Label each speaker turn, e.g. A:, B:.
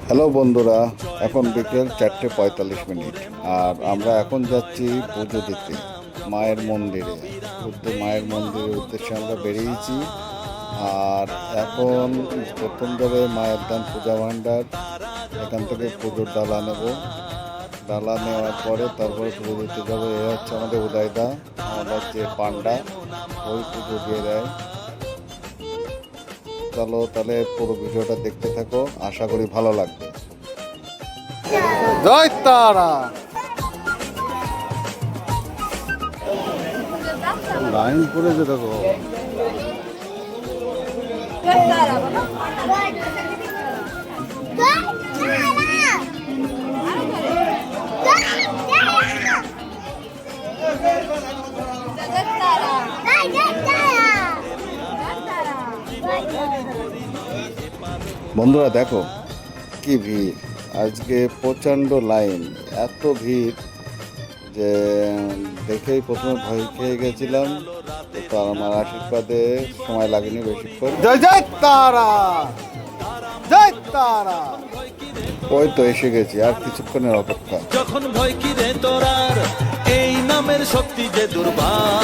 A: Hello বন্ধুরা, এখন বিকেল 4:45 আর আমরা এখন যাচ্ছি পুজো দিতে মায়ের মন্দিরে। মায়ের মন্দিরের উদ্দেশ্যে আমরা বেরিয়েছি। আর এখন প্রথম ধরে মায়ের ধাম পূজা ভাণ্ডার, এখান থেকে পুজোর ডালা নেব। ডালা নেওয়ার পরে তারপরে পুজো দিতে যাবো। এ হচ্ছে আমাদের উদয়দা, আমাদের যে পান্ডা, ওই পুজো দিয়ে দেয়। চলো তাহলে পুরো ভিডিওটা দেখতে থাকো, আশা করি ভালো লাগবে। জয় তারা। লাইন পড়েছে দেখো। বন্ধুরা দেখো কি ভিড়, আজকে প্রচণ্ড লাইন, এত ভিড় যে দেখেই প্রথমে ভয় খেয়ে গেছিলাম। তো আমার আশীর্বাদে সময় লাগেনি বেশিক্ষণ। জয় জয় তারা, জয় তারা। ওই তো এসে গেছি, আর কিছুক্ষণের অপেক্ষা।
B: যখন ভয় কি রে তোরার, এই নামের শক্তি যে দুর্বার।